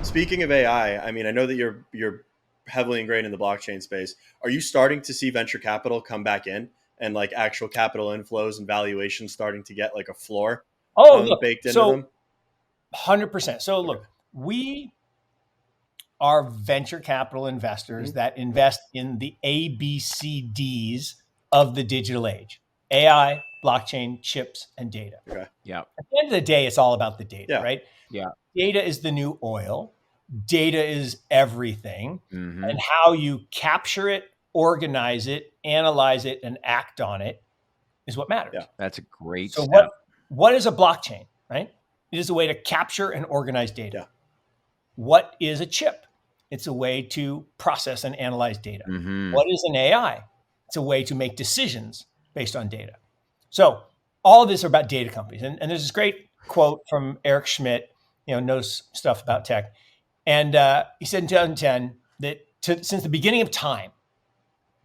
Speaking of AI, I mean, I know that you're heavily ingrained in the blockchain space. Are you starting to see venture capital come back in and like actual capital inflows and valuations starting to get like a floor baked into them? 100%. So look, we are venture capital investors that invest in the ABCDs of the digital age: AI, blockchain, chips, and data. Okay. Yeah. At the end of the day, it's all about the data, right? Yeah. Data is the new oil. Data is everything. Mm-hmm. And how you capture it, organize it, analyze it, and act on it is what matters. Yeah. That's a great So step. what is a blockchain, right? It is a way to capture and organize data. Yeah. What is a chip? It's a way to process and analyze data. Mm-hmm. What is an AI? It's a way to make decisions based on data. So all of this are about data companies. And there's this great quote from Eric Schmidt, knows stuff about tech. And he said in 2010 that since the beginning of time,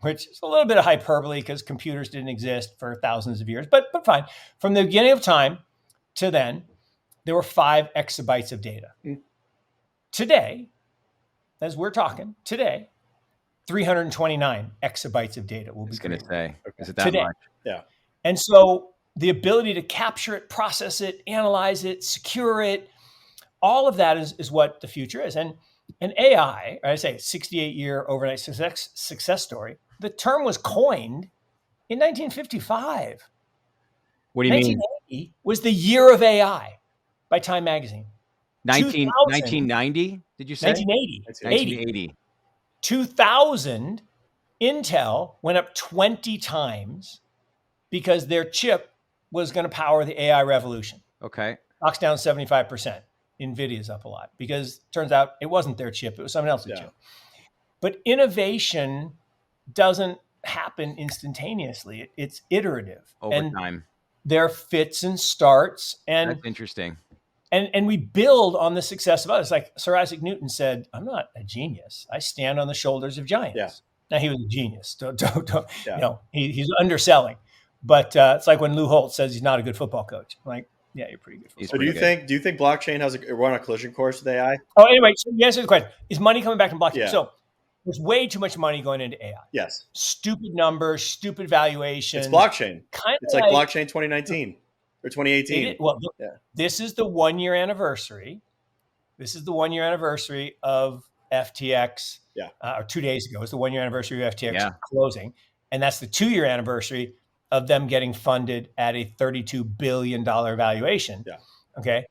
which is a little bit of hyperbole because computers didn't exist for thousands of years, but fine. From the beginning of time to then, there were 5 exabytes of data. Today, as we're talking, 329 exabytes of data will be created. I was going to say, is it that much? Yeah. And so the ability to capture it, process it, analyze it, secure it, all of that is what the future is. And AI, I say 68-year overnight success story, the term was coined in 1955. What do you mean? 1980 was the year of AI by Time Magazine. 1990, did you say? 1980. 1980. 2000, Intel went up 20 times because their chip was going to power the AI revolution. Okay. Stock's down 75%. NVIDIA's up a lot because it turns out it wasn't their chip. It was someone else's chip. But innovation doesn't happen instantaneously. It's iterative. Over time. There are fits and starts. And that's interesting. And we build on the success of others. Like Sir Isaac Newton said, I'm not a genius. I stand on the shoulders of giants. Yeah. Now, he was a genius. He's underselling. But it's like when Lou Holtz says he's not a good football coach. I'm like, yeah, you're pretty good. So do you think blockchain we're on a collision course with AI? Oh, anyway, so you answer the question. Is money coming back from blockchain? Yeah. So there's way too much money going into AI. Yes. Stupid numbers, stupid valuations. It's blockchain. It's like blockchain 2019 or 2018. This is the 1 year anniversary. This is the 1 year anniversary of FTX. Yeah. Or 2 days ago. It's the 1 year anniversary of FTX closing. And that's the 2 year anniversary of them getting funded at a $32 billion valuation. Yeah. Okay.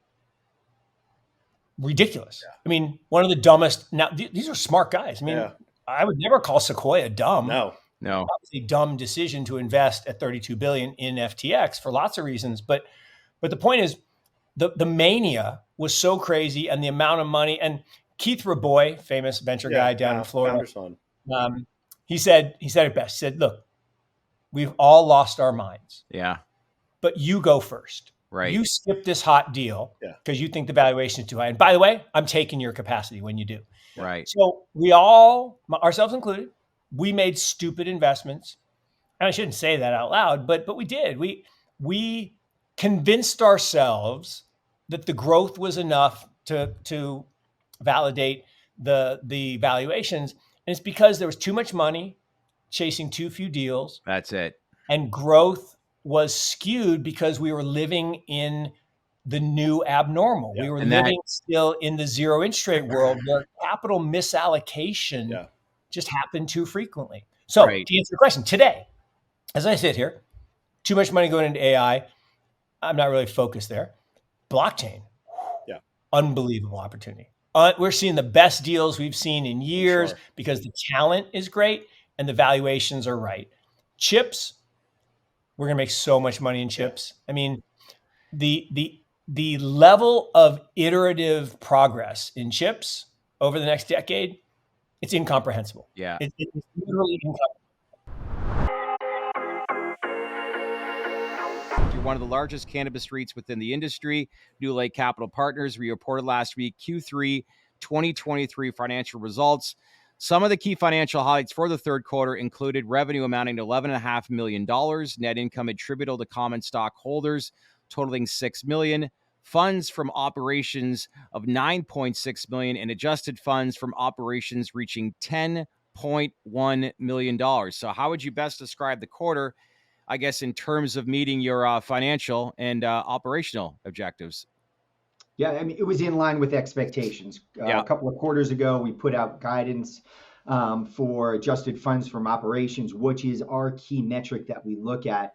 Ridiculous. Yeah. I mean, one of the dumbest. Now, these are smart guys. I mean, I would never call Sequoia dumb. No. That was a dumb decision to invest at $32 billion in FTX for lots of reasons. But the point is, the mania was so crazy, and the amount of money. And Keith Raboy, famous venture guy down in Florida, he said it best. He said, "Look, we've all lost our minds. Yeah. But you go first. Right. You skip this hot deal because you think the valuation is too high. And by the way, I'm taking your capacity when you do." Right. So we all, ourselves included, we made stupid investments. And I shouldn't say that out loud, but we did. We convinced ourselves that the growth was enough to validate the valuations. And it's because there was too much money chasing too few deals. That's it. And growth was skewed because we were living in the new abnormal. Yeah. We were living still in the zero interest rate world where capital misallocation just happened too frequently. So to answer your question, today, as I sit here, too much money going into AI. I'm not really focused there. Blockchain, unbelievable opportunity. We're seeing the best deals we've seen in years because the talent is great and the valuations are right. Chips, we're going to make so much money in chips. I mean, the level of iterative progress in chips over the next decade, it's incomprehensible. Yeah. It's literally incomprehensible. They're one of the largest cannabis REITs within the industry. New Lake Capital Partners reported last week Q3 2023 financial results. Some of the key financial highlights for the third quarter included revenue amounting to $11.5 million, net income attributable to common stockholders totaling $6 million, funds from operations of $9.6 million, and adjusted funds from operations reaching $10.1 million. So how would you best describe the quarter, I guess, in terms of meeting your financial and operational objectives? Yeah, I mean, it was in line with expectations. A couple of quarters ago, we put out guidance for adjusted funds from operations, which is our key metric that we look at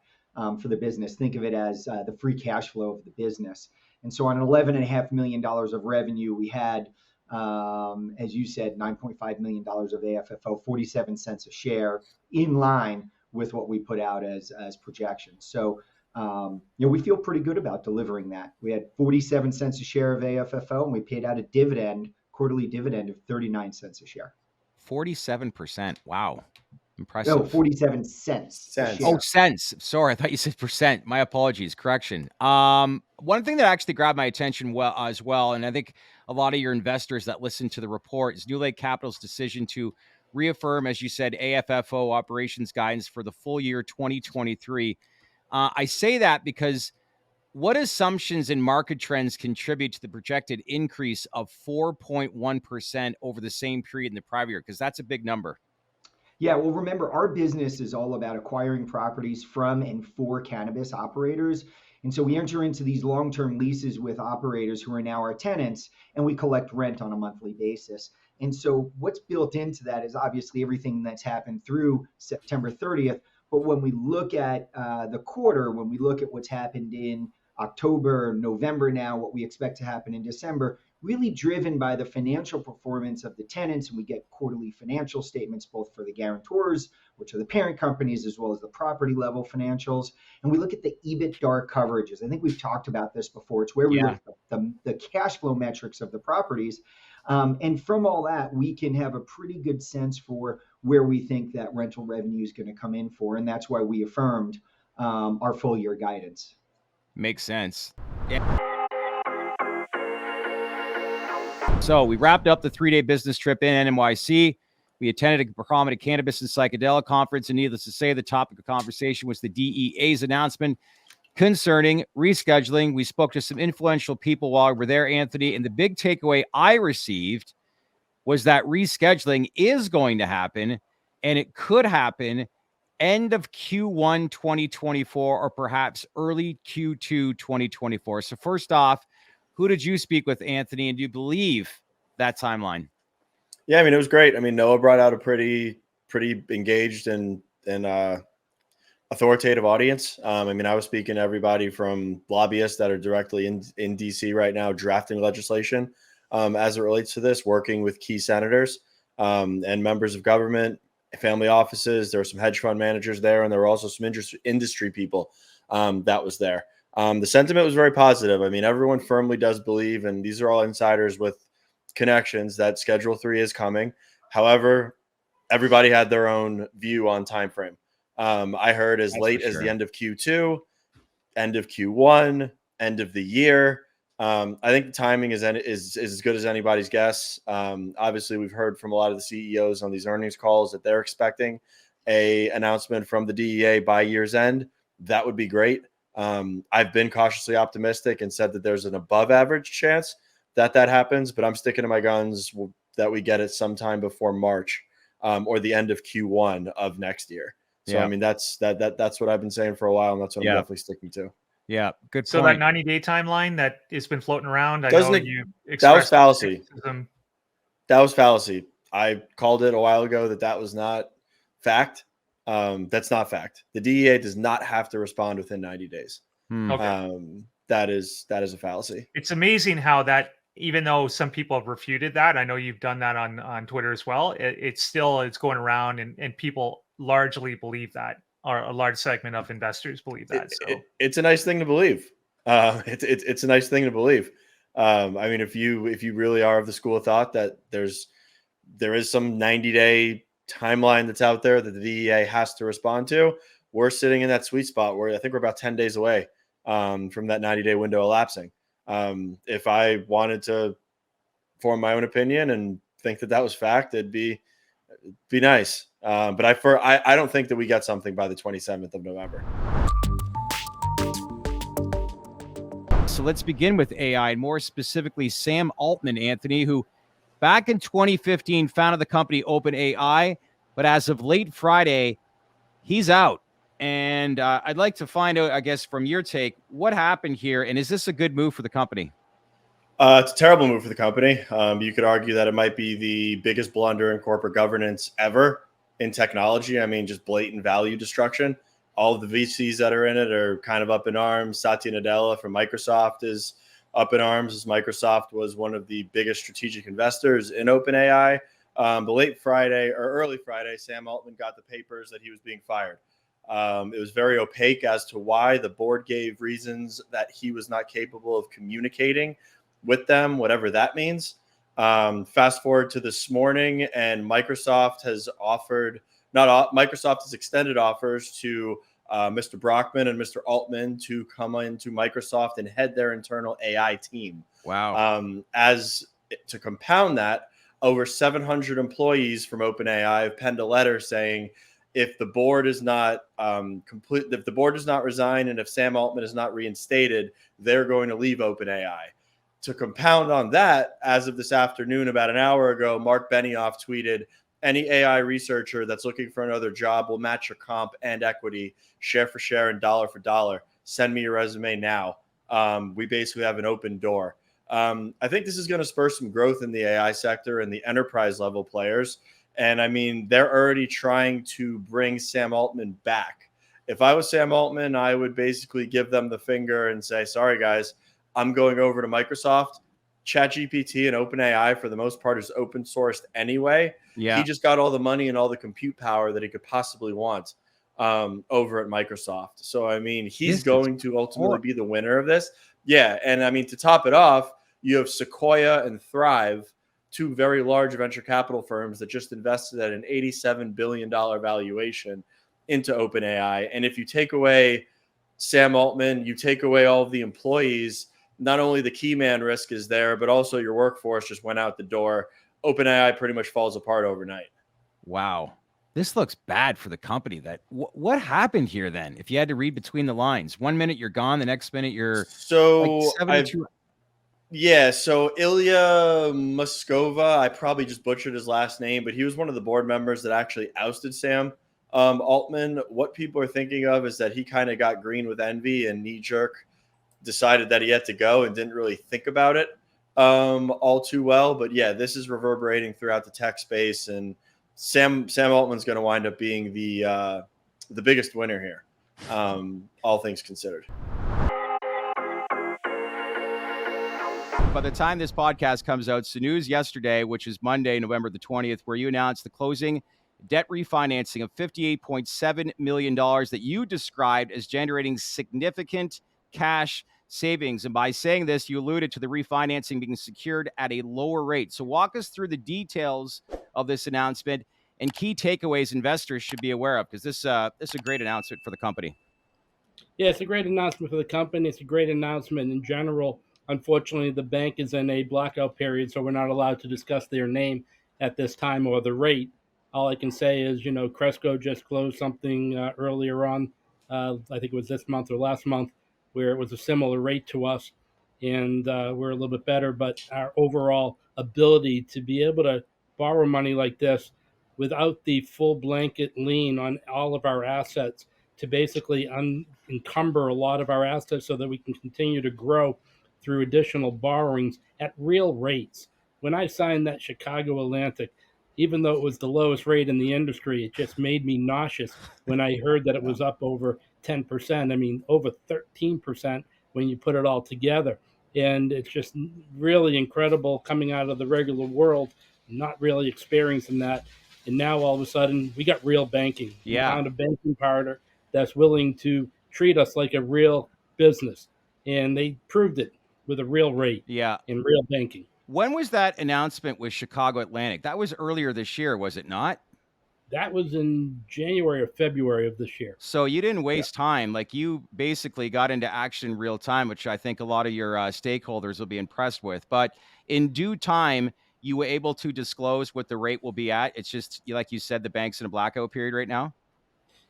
for the business. Think of it as the free cash flow of the business. And so on $11.5 million of revenue, we had, as you said, $9.5 million of AFFO, 47 cents a share, in line with what we put out as projections. So we feel pretty good about delivering that. We had 47 cents a share of AFFO, and we paid out a quarterly dividend of 39 cents a share. 47%. Wow. Impressive. No, 47 cents. Oh, cents. Sorry, I thought you said percent. My apologies. Correction. One thing that actually grabbed my attention as well, and I think a lot of your investors that listen to the report, is New Lake Capital's decision to reaffirm, as you said, AFFO operations guidance for the full year 2023. I say that because what assumptions and market trends contribute to the projected increase of 4.1% over the same period in the prior year? Because that's a big number. Yeah, well, remember, our business is all about acquiring properties from and for cannabis operators. And so we enter into these long-term leases with operators who are now our tenants, and we collect rent on a monthly basis. And so what's built into that is obviously everything that's happened through September 30th. But when we look at the quarter, when we look at what's happened in October, November now, what we expect to happen in December, really driven by the financial performance of the tenants. And we get quarterly financial statements, both for the guarantors, which are the parent companies, as well as the property level financials. And we look at the EBITDA coverages. I think we've talked about this before. It's where we look at the cash flow metrics of the properties. And from all that, we can have a pretty good sense for where we think that rental revenue is going to come in for. And that's why we affirmed our full year guidance. Makes sense. Yeah. So we wrapped up the 3-day business trip in NYC. We attended a prominent cannabis and psychedelic conference, and needless to say, the topic of conversation was the DEA's announcement concerning rescheduling. We spoke to some influential people while we were there, Anthony, and the big takeaway I received was that rescheduling is going to happen, and it could happen end of Q1 2024 or perhaps early Q2 2024. So first off, who did you speak with, Anthony, and do you believe that timeline? Yeah, I mean, it was great. I mean, Noah brought out a pretty engaged and authoritative audience. I mean, I was speaking to everybody from lobbyists that are directly in DC right now drafting legislation as it relates to this, working with key senators and members of government, family offices. There were some hedge fund managers there, and there were also some industry people that was there. The sentiment was very positive. I mean, everyone firmly does believe, and these are all insiders with connections, that Schedule 3 is coming. However, everybody had their own view on time frame. I heard as late as the end of Q2, end of Q1, end of the year. I think the timing is as good as anybody's guess. Obviously, we've heard from a lot of the CEOs on these earnings calls that they're expecting an announcement from the DEA by year's end. That would be great. I've been cautiously optimistic and said that there's an above average chance that happens, but I'm sticking to my guns that we get it sometime before March or the end of Q1 of next year. So, I mean, that's what I've been saying for a while, and that's what I'm definitely sticking to. Yeah, good. So that 90-day timeline that has been floating around, that was fallacy. That was fallacy. I called it a while ago that was not fact. That's not fact. The DEA does not have to respond within 90 days. Okay. That is a fallacy. It's amazing how that, even though some people have refuted that, I know you've done that on Twitter as well. It's going around, and people largely believe that, or a large segment of investors believe that. It's a nice thing to believe. It's a nice thing to believe. I mean, if you really are of the school of thought that there is some 90-day timeline that's out there that the DEA has to respond to, we're sitting in that sweet spot where I think we're about 10 days away from that 90-day window elapsing. If I wanted to form my own opinion and think that was fact, it'd be nice. But I don't think that we get something by the 27th of November. So let's begin with AI, and more specifically, Sam Altman, Anthony, who back in 2015 founded the company OpenAI, but as of late Friday, he's out. And I'd like to find out, I guess, from your take, what happened here, and is this a good move for the company? It's a terrible move for the company. You could argue that it might be the biggest blunder in corporate governance ever in technology. I mean, just blatant value destruction. All of the VCs that are in it are kind of up in arms. Satya Nadella from Microsoft is up in arms, as Microsoft was one of the biggest strategic investors in OpenAI. But late Friday or early Friday, Sam Altman got the papers that he was being fired. It was very opaque as to why. The board gave reasons that he was not capable of communicating with them, whatever that means. Fast forward to this morning, and Microsoft has extended offers to Mr. Brockman and Mr. Altman to come into Microsoft and head their internal AI team. Wow. As to compound that, over 700 employees from OpenAI have penned a letter saying, if the board is not if the board does not resign, and if Sam Altman is not reinstated, they're going to leave OpenAI. To compound on that, as of this afternoon, about an hour ago, Mark Benioff tweeted, any AI researcher that's looking for another job will match your comp and equity, share for share and dollar for dollar. Send me your resume now. We basically have an open door. I think this is going to spur some growth in the AI sector and the enterprise level players. And I mean, they're already trying to bring Sam Altman back. If I was Sam Altman, I would basically give them the finger and say, sorry, guys, I'm going over to Microsoft. ChatGPT and OpenAI, for the most part, is open sourced anyway. Yeah. He just got all the money and all the compute power that he could possibly want over at Microsoft. So, I mean, he's going to ultimately be the winner of this. Yeah. And I mean, to top it off, you have Sequoia and Thrive, two very large venture capital firms that just invested at an $87 billion valuation into OpenAI. And if you take away Sam Altman, you take away all of the employees, not only the key man risk is there, but also your workforce just went out the door. OpenAI pretty much falls apart overnight. Wow. This looks bad for the company. What happened here then? If you had to read between the lines, 1 minute you're gone, the next minute you're so 72. Yeah, so Ilya Moskova, I probably just butchered his last name, but he was one of the board members that actually ousted Sam Altman. What people are thinking of is that he kind of got green with envy and knee-jerk decided that he had to go and didn't really think about it all too well. But yeah, this is reverberating throughout the tech space, and Sam Altman's going to wind up being the biggest winner here, all things considered. By the time this podcast comes out, it's news yesterday, which is Monday, November the 20th, where you announced the closing debt refinancing of $58.7 million that you described as generating significant cash savings. And by saying this, you alluded to the refinancing being secured at a lower rate. So walk us through the details of this announcement and key takeaways investors should be aware of, because this is a great announcement for the company. Yeah, it's a great announcement for the company. It's a great announcement in general. Unfortunately, the bank is in a blackout period, so we're not allowed to discuss their name at this time or the rate. All I can say is, Cresco just closed something earlier on, I think it was this month or last month, where it was a similar rate to us, and we're a little bit better. But our overall ability to be able to borrow money like this without the full blanket lien on all of our assets to basically encumber a lot of our assets so that we can continue to grow through additional borrowings at real rates. When I signed that Chicago Atlantic, even though it was the lowest rate in the industry, it just made me nauseous when I heard that it was up over 10%. I mean, over 13% when you put it all together. And it's just really incredible coming out of the regular world, not really experiencing that. And now all of a sudden we got real banking. Yeah. We found a banking partner that's willing to treat us like a real business. And they proved it with a real rate in real banking. When was that announcement with Chicago Atlantic? That was earlier this year, was it not? That was in January or February of this year. So you didn't waste time. Like, you basically got into action in real time, which I think a lot of your stakeholders will be impressed with. But in due time, you were able to disclose what the rate will be at. It's just, like you said, the bank's in a blackout period right now.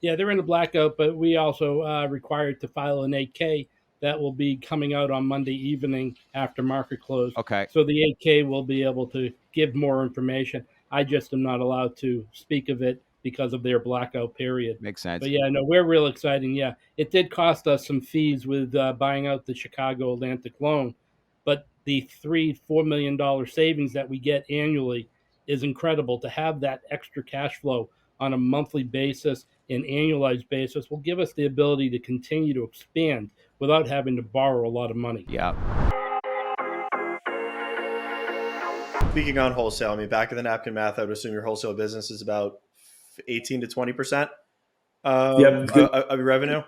Yeah, they're in a blackout, but we also required to file an 8K that will be coming out on Monday evening after market close. Okay. So the 8K will be able to give more information. I just am not allowed to speak of it because of their blackout period. Makes sense. But yeah, no, we're real exciting. Yeah, it did cost us some fees with buying out the Chicago Atlantic loan, but the $3-4 million savings that we get annually is incredible. To have that extra cash flow on a monthly basis and annualized basis will give us the ability to continue to expand without having to borrow a lot of money. Yeah. Speaking on wholesale, I mean, back of the napkin math, I would assume your wholesale business is about 18 to 20% of your revenue.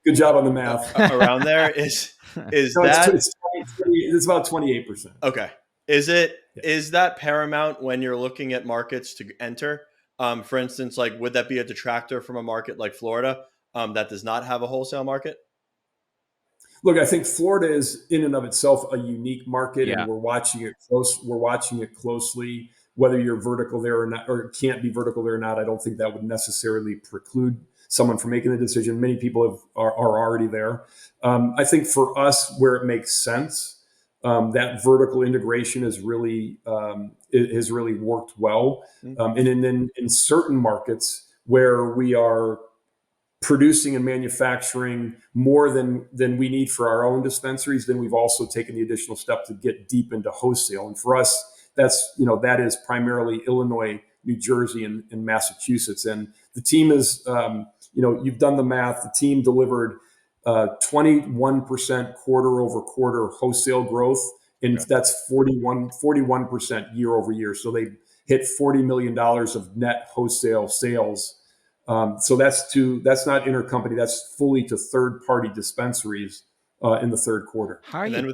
Good job on the math. Around there is no, that it's about 28%. Okay. Is that paramount when you're looking at markets to enter? For instance, like, would that be a detractor from a market like Florida that does not have a wholesale market? Look, I think Florida is in and of itself a unique market, and we're watching it close. We're watching it closely. Whether you're vertical there or not, or can't be vertical there or not, I don't think that would necessarily preclude someone from making the decision. Many people are already there. I think for us, where it makes sense, that vertical integration has really worked well. And then in certain markets where we are producing and manufacturing more than we need for our own dispensaries, then we've also taken the additional step to get deep into wholesale. And for us, that is primarily Illinois, New Jersey, and Massachusetts. And the team is, you've done the math. The team delivered 21% quarter over quarter wholesale growth, and that's 41% year over year. So they hit $40 million of net wholesale sales. So that's not intercompany. That's fully to third-party dispensaries in the third quarter. How are and you then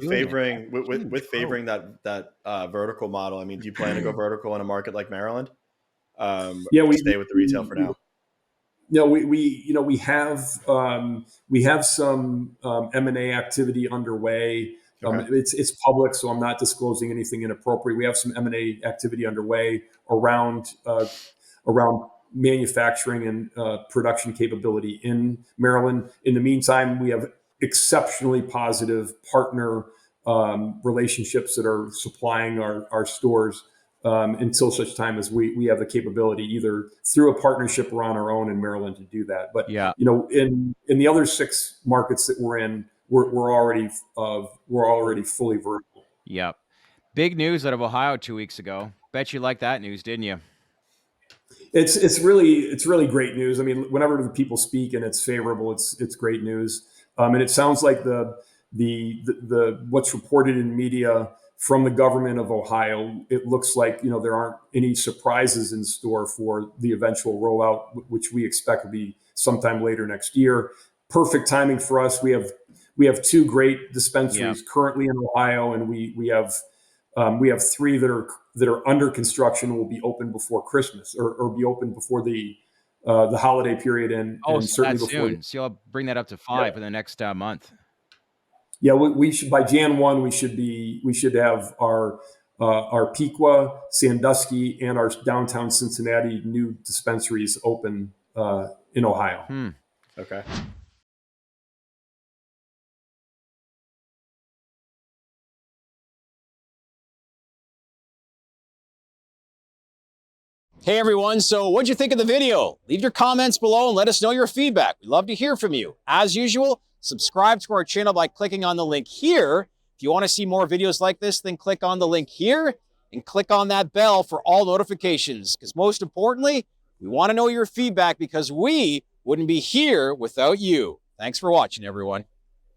with favoring that vertical model? I mean, do you plan to go vertical in a market like Maryland? We stay with the retail for now. No, we have some M&A activity underway. It's public, so I'm not disclosing anything inappropriate. We have some M&A activity underway around manufacturing and production capability in Maryland. In the meantime, we have exceptionally positive partner relationships that are supplying our stores until such time as we have the capability, either through a partnership or on our own in Maryland, to do that. But in the other 6 markets that we're in, we're already fully vertical. Yep. Big news out of Ohio 2 weeks ago. Bet you liked that news, didn't you? It's really great news. I mean, whenever the people speak and it's favorable, it's great news. And it sounds like the what's reported in media from the government of Ohio, it looks like, there aren't any surprises in store for the eventual rollout, which we expect will be sometime later next year. Perfect timing for us. We have 2 great dispensaries currently in Ohio, and we have 3 that are under construction, will be open before Christmas or be open before the holiday period, and certainly before. Soon. So you'll bring that up to 5 in the next month. Yeah, we should, by Jan 1, we should have our Piqua, Sandusky, and our downtown Cincinnati new dispensaries open in Ohio. Okay. Hey everyone, so what'd you think of the video? Leave your comments below and let us know your feedback. We'd love to hear from you. As usual, subscribe to our channel by clicking on the link here. If you want to see more videos like this, then click on the link here and click on that bell for all notifications. Because most importantly, we want to know your feedback, because we wouldn't be here without you. Thanks for watching, everyone.